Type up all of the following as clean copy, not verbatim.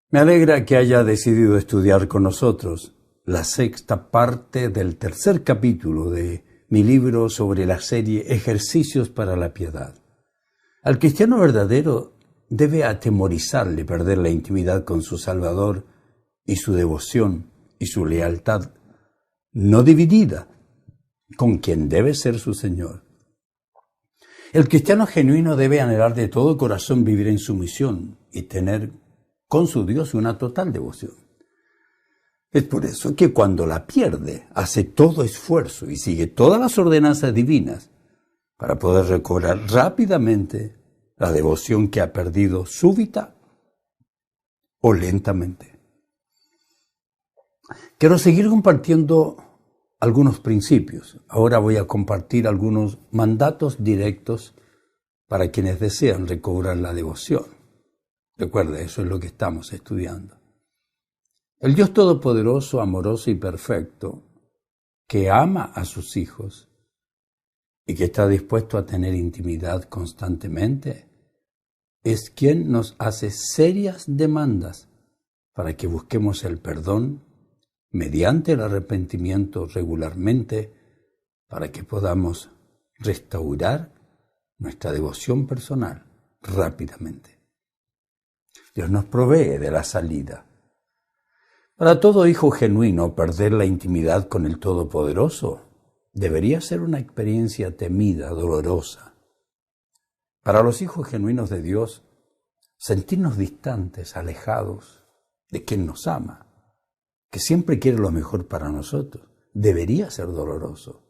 Me alegra que haya decidido estudiar con nosotros la sexta parte del tercer capítulo de mi libro sobre la serie Ejercicios para la Piedad. Al cristiano verdadero debe atemorizarle perder la intimidad con su Salvador y su devoción y su lealtad no dividida con quien debe ser su Señor. El cristiano genuino debe anhelar de todo corazón vivir en sumisión y tener con su Dios una total devoción. Es por eso que cuando la pierde, hace todo esfuerzo y sigue todas las ordenanzas divinas para poder recobrar rápidamente la devoción que ha perdido súbita o lentamente. Quiero seguir compartiendo algunos principios. Ahora voy a compartir algunos mandatos directos para quienes desean recobrar la devoción. Recuerda, eso es lo que estamos estudiando. El Dios Todopoderoso, amoroso y perfecto, que ama a sus hijos y que está dispuesto a tener intimidad constantemente, es quien nos hace serias demandas para que busquemos el perdón mediante el arrepentimiento regularmente, para que podamos restaurar nuestra devoción personal rápidamente. Dios nos provee de la salida. Para todo hijo genuino, perder la intimidad con el Todopoderoso debería ser una experiencia temida, dolorosa. Para los hijos genuinos de Dios, sentirnos distantes, alejados de quien nos ama, que siempre quiere lo mejor para nosotros, debería ser doloroso.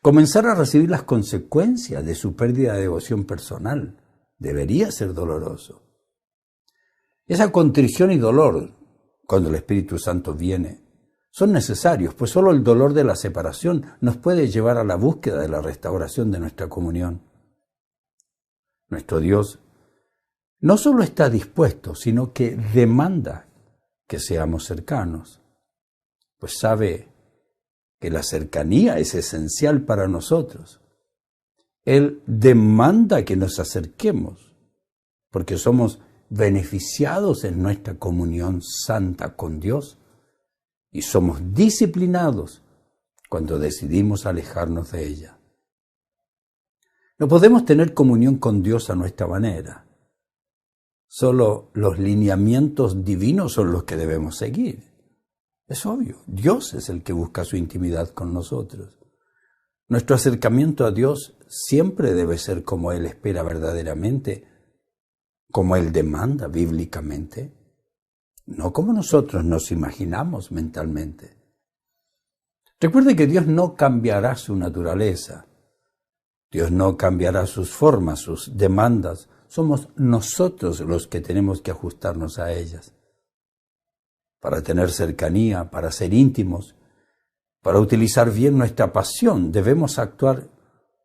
Comenzar a recibir las consecuencias de su pérdida de devoción personal debería ser doloroso. Esa contrición y dolor, cuando el Espíritu Santo viene, son necesarios, pues solo el dolor de la separación nos puede llevar a la búsqueda de la restauración de nuestra comunión. Nuestro Dios no solo está dispuesto, sino que demanda que seamos cercanos, pues sabe que la cercanía es esencial para nosotros. Él demanda que nos acerquemos, porque somos beneficiados en nuestra comunión santa con Dios y somos disciplinados cuando decidimos alejarnos de ella. No podemos tener comunión con Dios a nuestra manera. Solo los lineamientos divinos son los que debemos seguir. Es obvio, Dios es el que busca su intimidad con nosotros. Nuestro acercamiento a Dios siempre debe ser como Él espera verdaderamente, como Él demanda bíblicamente, no como nosotros nos imaginamos mentalmente. Recuerde que Dios no cambiará su naturaleza, Dios no cambiará sus formas, sus demandas. Somos nosotros los que tenemos que ajustarnos a ellas. Para tener cercanía, para ser íntimos, para utilizar bien nuestra pasión, debemos actuar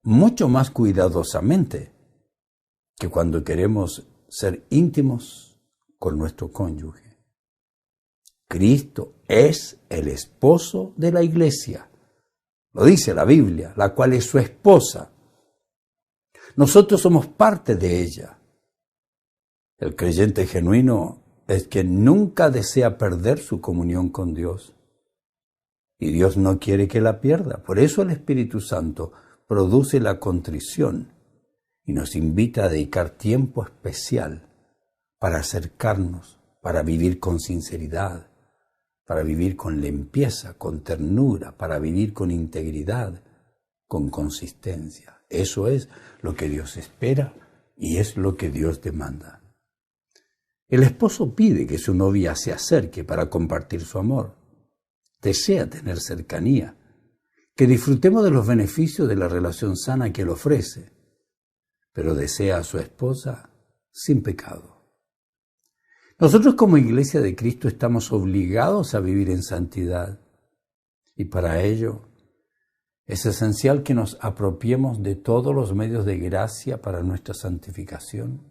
mucho más cuidadosamente que cuando queremos ser íntimos con nuestro cónyuge. Cristo es el esposo de la iglesia. Lo dice la Biblia, la cual es su esposa. Nosotros somos parte de ella. El creyente genuino es que nunca desea perder su comunión con Dios. Y Dios no quiere que la pierda. Por eso el Espíritu Santo produce la contrición y nos invita a dedicar tiempo especial para acercarnos, para vivir con sinceridad, para vivir con limpieza, con ternura, para vivir con integridad, con consistencia. Eso es lo que Dios espera y es lo que Dios demanda. El esposo pide que su novia se acerque para compartir su amor. Desea tener cercanía, que disfrutemos de los beneficios de la relación sana que él ofrece, pero desea a su esposa sin pecado. Nosotros como Iglesia de Cristo estamos obligados a vivir en santidad y para ello es esencial que nos apropiemos de todos los medios de gracia para nuestra santificación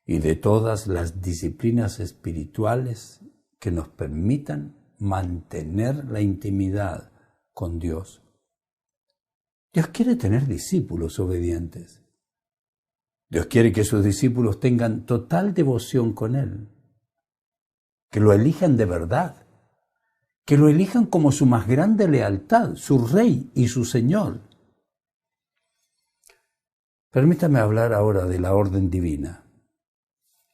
y de todas las disciplinas espirituales que nos permitan mantener la intimidad con Dios. Dios quiere tener discípulos obedientes. Dios quiere que sus discípulos tengan total devoción con Él. que lo elijan de verdad, que lo elijan como su más grande lealtad, su Rey y su Señor. Permítame hablar ahora de la orden divina.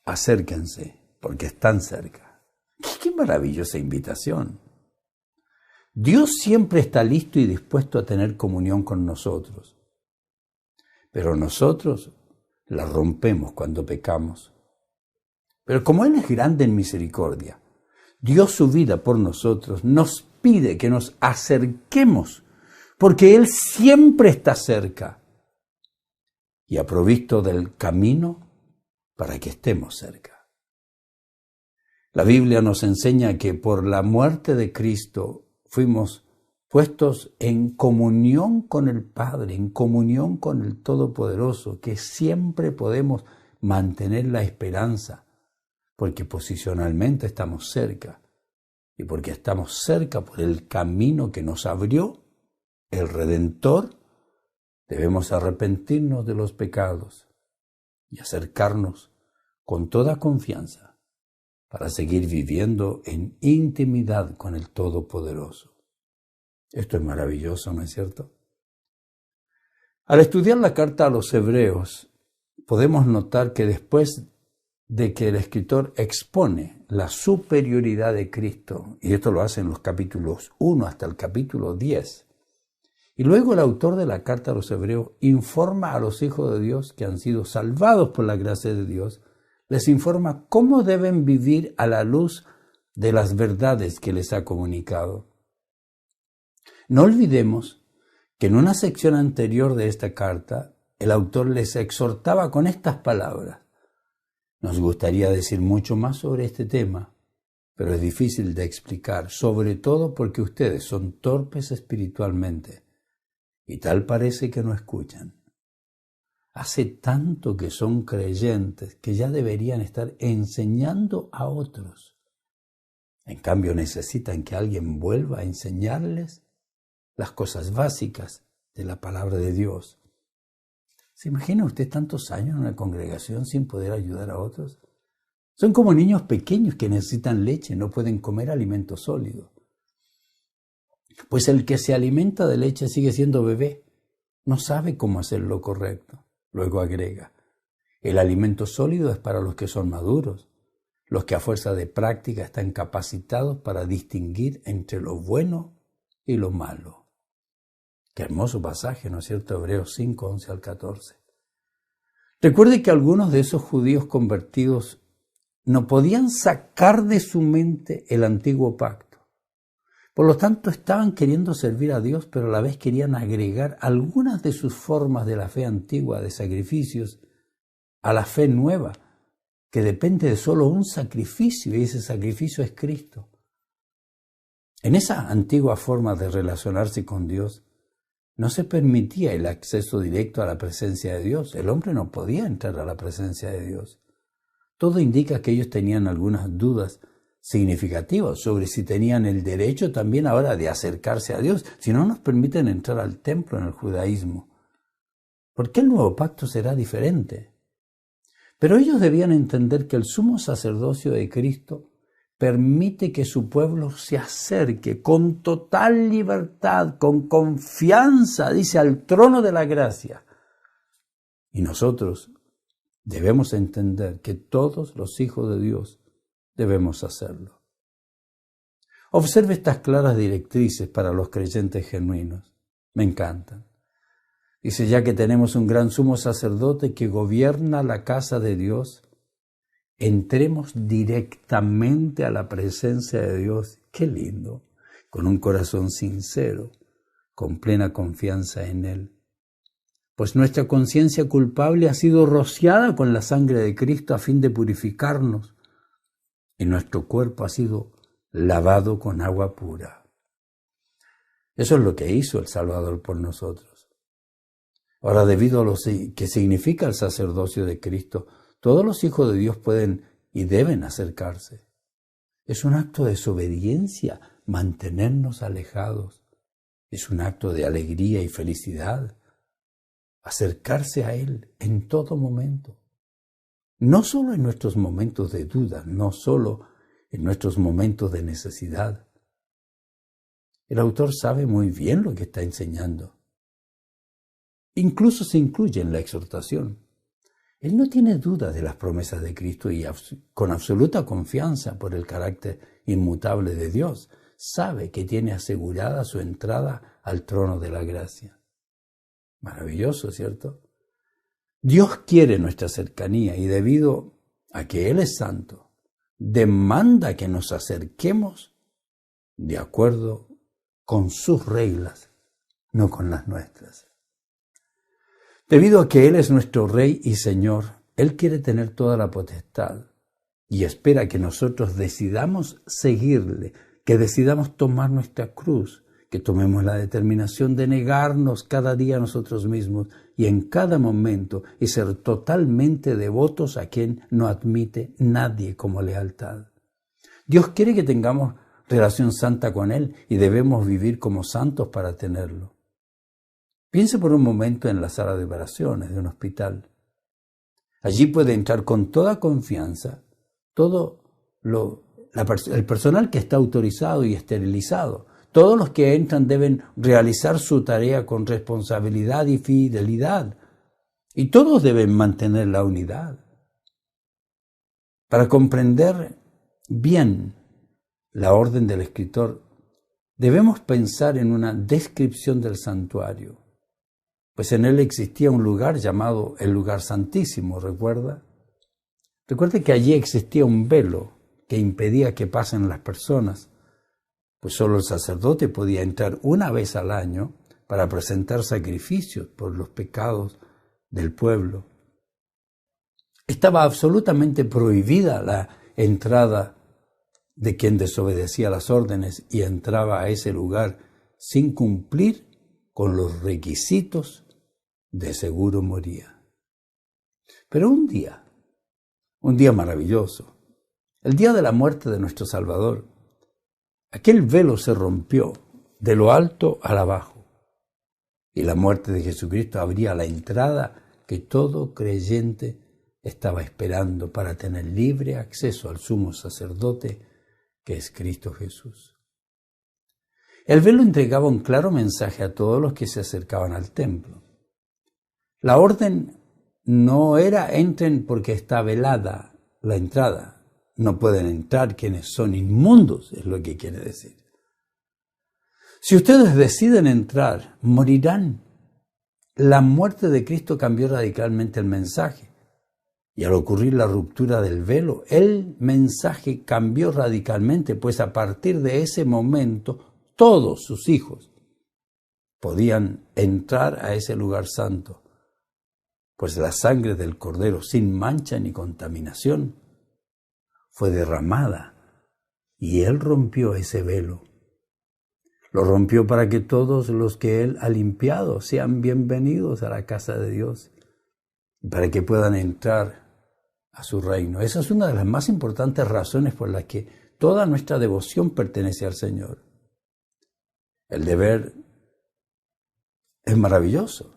Acérquense, porque están cerca. ¡Qué maravillosa invitación! Dios siempre está listo y dispuesto a tener comunión con nosotros. Pero nosotros la rompemos cuando pecamos. Pero como Él es grande en misericordia, dio su vida por nosotros, nos pide que nos acerquemos, porque Él siempre está cerca y ha provisto del camino para que estemos cerca. La Biblia nos enseña que por la muerte de Cristo fuimos puestos en comunión con el Padre, en comunión con el Todopoderoso, que siempre podemos mantener la esperanza, porque posicionalmente estamos cerca, y porque estamos cerca por el camino que nos abrió el Redentor. Debemos arrepentirnos de los pecados y acercarnos con toda confianza para seguir viviendo en intimidad con el Todopoderoso. Esto es maravilloso, ¿no es cierto? Al estudiar la carta a los Hebreos, podemos notar que después de que el escritor expone la superioridad de Cristo, y esto lo hace en los capítulos 1 hasta el capítulo 10, y luego el autor de la carta a los Hebreos informa a los hijos de Dios que han sido salvados por la gracia de Dios, les informa cómo deben vivir a la luz de las verdades que les ha comunicado. No olvidemos que en una sección anterior de esta carta, el autor les exhortaba con estas palabras. Nos gustaría decir mucho más sobre este tema, pero es difícil de explicar, sobre todo porque ustedes son torpes espiritualmente y tal parece que no escuchan. Hace tanto que son creyentes que ya deberían estar enseñando a otros. En cambio, necesitan que alguien vuelva a enseñarles las cosas básicas de la palabra de Dios. ¿Se imagina usted tantos años en una congregación sin poder ayudar a otros? Son como niños pequeños que necesitan leche, no pueden comer alimento sólido. Pues el que se alimenta de leche sigue siendo bebé, no sabe cómo hacer lo correcto. Luego agrega, el alimento sólido es para los que son maduros, los que a fuerza de práctica están capacitados para distinguir entre lo bueno y lo malo. Qué hermoso pasaje, ¿no es cierto? Hebreos 5, 11 al 14. Recuerde que algunos de esos judíos convertidos no podían sacar de su mente el antiguo pacto. Por lo tanto, estaban queriendo servir a Dios, pero a la vez querían agregar algunas de sus formas de la fe antigua de sacrificios a la fe nueva, que depende de solo un sacrificio, y ese sacrificio es Cristo. En esa antigua forma de relacionarse con Dios, no se permitía el acceso directo a la presencia de Dios. El hombre no podía entrar a la presencia de Dios. Todo indica que ellos tenían algunas dudas significativas sobre si tenían el derecho también ahora de acercarse a Dios, si no nos permiten entrar al templo en el judaísmo. ¿Por qué el nuevo pacto será diferente? Pero ellos debían entender que el sumo sacerdocio de Cristo permite que su pueblo se acerque con total libertad, con confianza, dice, al trono de la gracia. Y nosotros debemos entender que todos los hijos de Dios debemos hacerlo. Observe estas claras directrices para los creyentes genuinos. Me encantan. Dice, ya que tenemos un gran sumo sacerdote que gobierna la casa de Dios, entremos directamente a la presencia de Dios. Qué lindo. Con un corazón sincero, con plena confianza en Él. Pues nuestra conciencia culpable ha sido rociada con la sangre de Cristo a fin de purificarnos, y nuestro cuerpo ha sido lavado con agua pura. Eso es lo que hizo el Salvador por nosotros. Ahora, debido a lo que significa el sacerdocio de Cristo, todos los hijos de Dios pueden y deben acercarse. Es un acto de desobediencia mantenernos alejados. Es un acto de alegría y felicidad acercarse a Él en todo momento. No solo en nuestros momentos de duda, no solo en nuestros momentos de necesidad. El autor sabe muy bien lo que está enseñando. Incluso se incluye en la exhortación. Él no tiene duda de las promesas de Cristo y con absoluta confianza por el carácter inmutable de Dios, sabe que tiene asegurada su entrada al trono de la gracia. Maravilloso, ¿cierto? Dios quiere nuestra cercanía y debido a que Él es santo, demanda que nos acerquemos de acuerdo con sus reglas, no con las nuestras. Debido a que Él es nuestro Rey y Señor, Él quiere tener toda la potestad y espera que nosotros decidamos seguirle, que decidamos tomar nuestra cruz, que tomemos la determinación de negarnos cada día a nosotros mismos y en cada momento y ser totalmente devotos a quien no admite nadie como lealtad. Dios quiere que tengamos relación santa con Él y debemos vivir como santos para tenerlo. Piense por un momento en la sala de operaciones de un hospital. Allí puede entrar con toda confianza el personal que está autorizado y esterilizado. Todos los que entran deben realizar su tarea con responsabilidad y fidelidad. Y todos deben mantener la unidad. Para comprender bien la orden del escritor, debemos pensar en una descripción del santuario. Pues en él existía un lugar llamado el lugar santísimo, ¿recuerda? Recuerde que allí existía un velo que impedía que pasen las personas, pues solo el sacerdote podía entrar una vez al año para presentar sacrificios por los pecados del pueblo. Estaba absolutamente prohibida la entrada de quien desobedecía las órdenes y entraba a ese lugar sin cumplir con los requisitos, de seguro moría. Pero un día maravilloso, el día de la muerte de nuestro Salvador, aquel velo se rompió de lo alto al abajo y la muerte de Jesucristo abría la entrada que todo creyente estaba esperando para tener libre acceso al sumo sacerdote que es Cristo Jesús. El velo entregaba un claro mensaje a todos los que se acercaban al templo. La orden no era entren porque está velada la entrada. No pueden entrar quienes son inmundos, es lo que quiere decir. Si ustedes deciden entrar, morirán. La muerte de Cristo cambió radicalmente el mensaje. Y al ocurrir la ruptura del velo, el mensaje cambió radicalmente, pues a partir de ese momento, todos sus hijos podían entrar a ese lugar santo, pues la sangre del Cordero sin mancha ni contaminación fue derramada y Él rompió ese velo. Lo rompió para que todos los que Él ha limpiado sean bienvenidos a la casa de Dios y para que puedan entrar a su reino. Esa es una de las más importantes razones por las que toda nuestra devoción pertenece al Señor. El deber es maravilloso.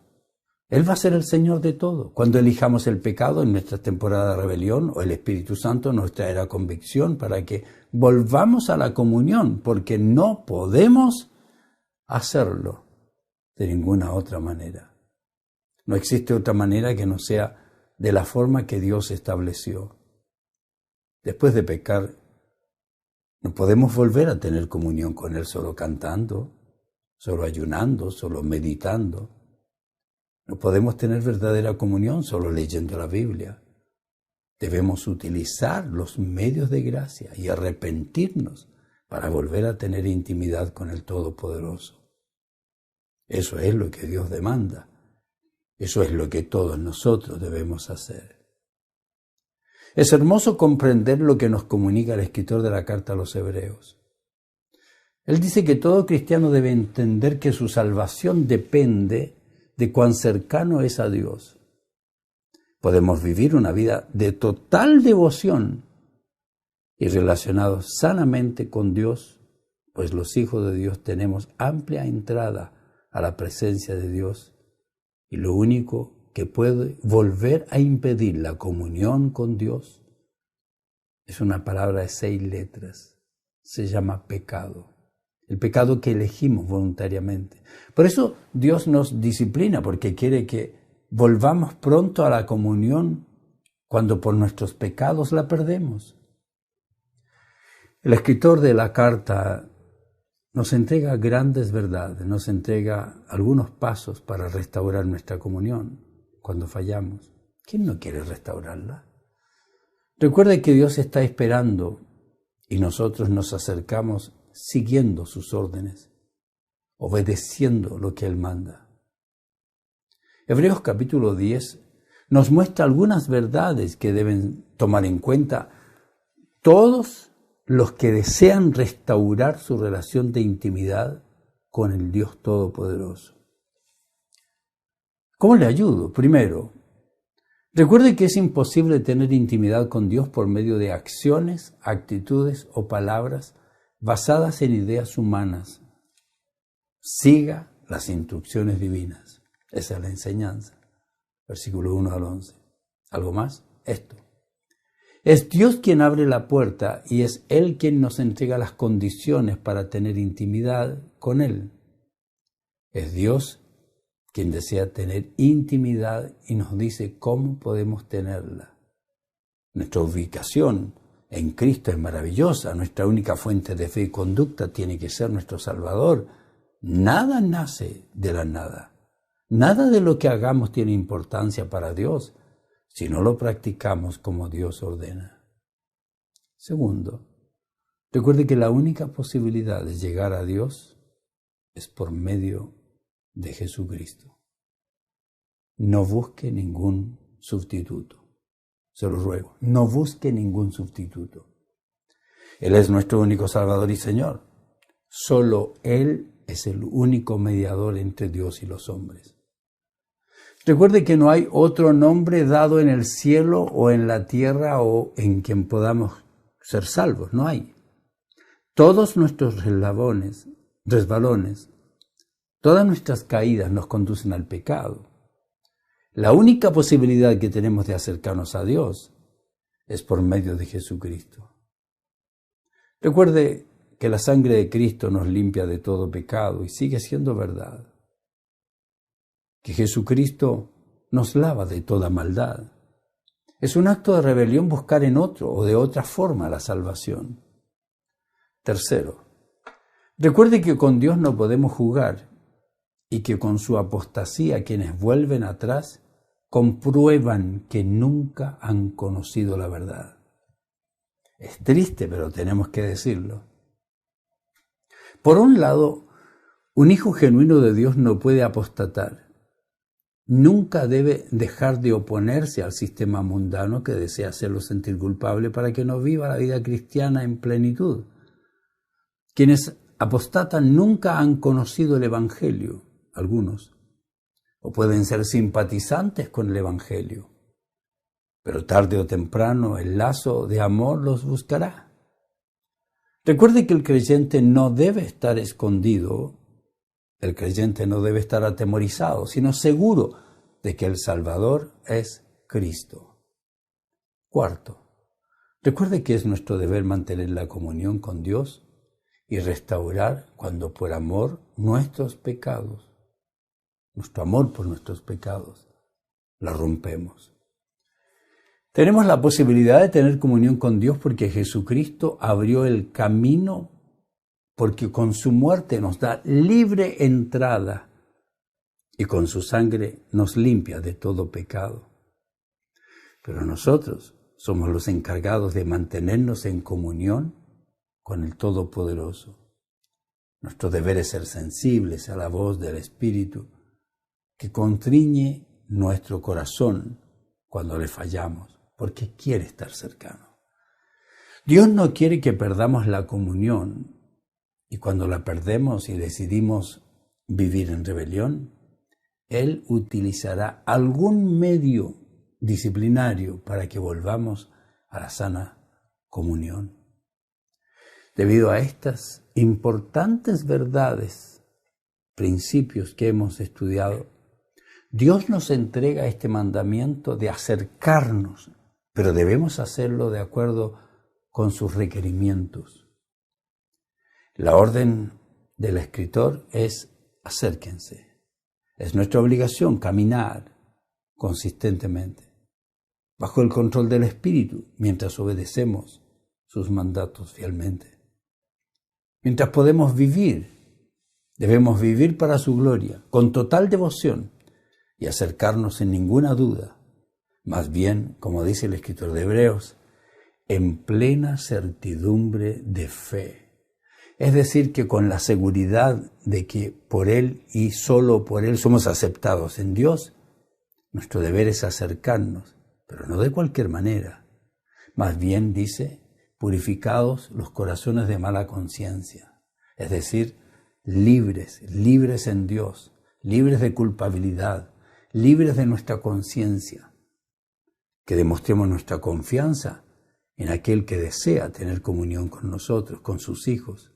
Él va a ser el Señor de todo. Cuando elijamos el pecado en nuestra temporada de rebelión, o el Espíritu Santo nos traerá convicción para que volvamos a la comunión, porque no podemos hacerlo de ninguna otra manera. No existe otra manera que no sea de la forma que Dios estableció. Después de pecar, no podemos volver a tener comunión con Él solo cantando, solo ayunando, solo meditando. No podemos tener verdadera comunión solo leyendo la Biblia. Debemos utilizar los medios de gracia y arrepentirnos para volver a tener intimidad con el Todopoderoso. Eso es lo que Dios demanda. Eso es lo que todos nosotros debemos hacer. Es hermoso comprender lo que nos comunica el escritor de la carta a los Hebreos. Él dice que todo cristiano debe entender que su salvación depende de cuán cercano es a Dios. Podemos vivir una vida de total devoción y relacionados sanamente con Dios, pues los hijos de Dios tenemos amplia entrada a la presencia de Dios y lo único que puede volver a impedir la comunión con Dios es una palabra de 6 letras. Se llama pecado. El pecado que elegimos voluntariamente. Por eso Dios nos disciplina, porque quiere que volvamos pronto a la comunión cuando por nuestros pecados la perdemos. El escritor de la carta nos entrega grandes verdades, nos entrega algunos pasos para restaurar nuestra comunión cuando fallamos. ¿Quién no quiere restaurarla? Recuerde que Dios está esperando y nosotros nos acercamos siguiendo sus órdenes, obedeciendo lo que Él manda. Hebreos capítulo 10 nos muestra algunas verdades que deben tomar en cuenta todos los que desean restaurar su relación de intimidad con el Dios Todopoderoso. ¿Cómo le ayudo? Primero, recuerde que es imposible tener intimidad con Dios por medio de acciones, actitudes o palabras basadas en ideas humanas. Siga las instrucciones divinas. Esa es la enseñanza. Versículo 1 al 11. ¿Algo más? Esto. Es Dios quien abre la puerta y es Él quien nos entrega las condiciones para tener intimidad con Él. Es Dios quien desea tener intimidad y nos dice cómo podemos tenerla. Nuestra ubicación en Cristo es maravillosa. Nuestra única fuente de fe y conducta tiene que ser nuestro Salvador. Nada nace de la nada. Nada de lo que hagamos tiene importancia para Dios si no lo practicamos como Dios ordena. Segundo, recuerde que la única posibilidad de llegar a Dios es por medio de Jesucristo. No busque ningún sustituto. Se lo ruego, no busque ningún sustituto. Él es nuestro único Salvador y Señor. Solo Él es el único mediador entre Dios y los hombres. Recuerde que no hay otro nombre dado en el cielo o en la tierra o en quien podamos ser salvos. No hay. Todos nuestros resbalones, todas nuestras caídas nos conducen al pecado. La única posibilidad que tenemos de acercarnos a Dios es por medio de Jesucristo. Recuerde que la sangre de Cristo nos limpia de todo pecado y sigue siendo verdad. Que Jesucristo nos lava de toda maldad. Es un acto de rebelión buscar en otro o de otra forma la salvación. Tercero, recuerde que con Dios no podemos jugar y que con su apostasía quienes vuelven atrás comprueban que nunca han conocido la verdad. Es triste, pero tenemos que decirlo. Por un lado, un hijo genuino de Dios no puede apostatar. Nunca debe dejar de oponerse al sistema mundano que desea hacerlo sentir culpable para que no viva la vida cristiana en plenitud. Quienes apostatan nunca han conocido el Evangelio, algunos, o pueden ser simpatizantes con el Evangelio, pero tarde o temprano el lazo de amor los buscará. Recuerde que el creyente no debe estar escondido, el creyente no debe estar atemorizado, sino seguro de que el Salvador es Cristo. Cuarto, recuerde que es nuestro deber mantener la comunión con Dios y restaurar, cuando por amor, nuestro amor por nuestros pecados, la rompemos. Tenemos la posibilidad de tener comunión con Dios porque Jesucristo abrió el camino, porque con su muerte nos da libre entrada y con su sangre nos limpia de todo pecado. Pero nosotros somos los encargados de mantenernos en comunión con el Todopoderoso. Nuestro deber es ser sensibles a la voz del Espíritu que constriñe nuestro corazón cuando le fallamos, porque quiere estar cercano. Dios no quiere que perdamos la comunión, y cuando la perdemos y decidimos vivir en rebelión, Él utilizará algún medio disciplinario para que volvamos a la sana comunión. Debido a estas importantes verdades, principios que hemos estudiado, Dios nos entrega este mandamiento de acercarnos, pero debemos hacerlo de acuerdo con sus requerimientos. La orden del escritor es acérquense. Es nuestra obligación caminar consistentemente, bajo el control del Espíritu, mientras obedecemos sus mandatos fielmente. Mientras podemos vivir, debemos vivir para su gloria, con total devoción y acercarnos sin ninguna duda, más bien, como dice el escritor de Hebreos, en plena certidumbre de fe. Es decir, que con la seguridad de que por Él y solo por Él somos aceptados en Dios, nuestro deber es acercarnos, pero no de cualquier manera. Más bien, dice, purificados los corazones de mala conciencia, es decir, libres en Dios, libres de culpabilidad, libres de nuestra conciencia, que demostremos nuestra confianza en aquel que desea tener comunión con nosotros, con sus hijos,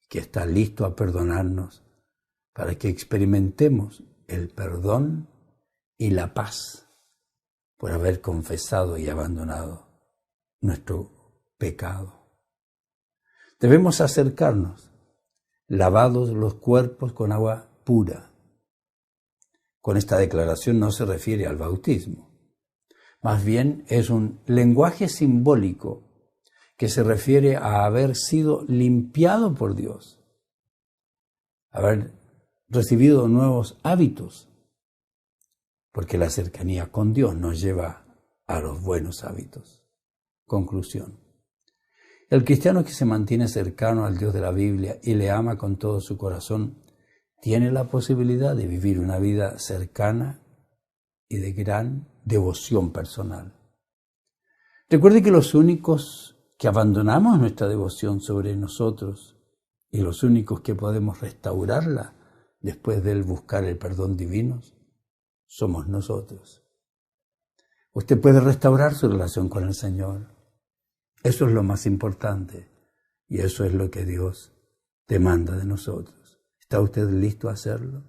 que está listo a perdonarnos para que experimentemos el perdón y la paz por haber confesado y abandonado nuestro pecado. Debemos acercarnos, lavados los cuerpos con agua pura. Con esta declaración no se refiere al bautismo. Más bien es un lenguaje simbólico que se refiere a haber sido limpiado por Dios, haber recibido nuevos hábitos, porque la cercanía con Dios nos lleva a los buenos hábitos. Conclusión. El cristiano que se mantiene cercano al Dios de la Biblia y le ama con todo su corazón, tiene la posibilidad de vivir una vida cercana y de gran devoción personal. Recuerde que los únicos que abandonamos nuestra devoción sobre nosotros y los únicos que podemos restaurarla después de buscar el perdón divino somos nosotros. Usted puede restaurar su relación con el Señor. Eso es lo más importante y eso es lo que Dios demanda de nosotros. ¿Está usted listo a hacerlo?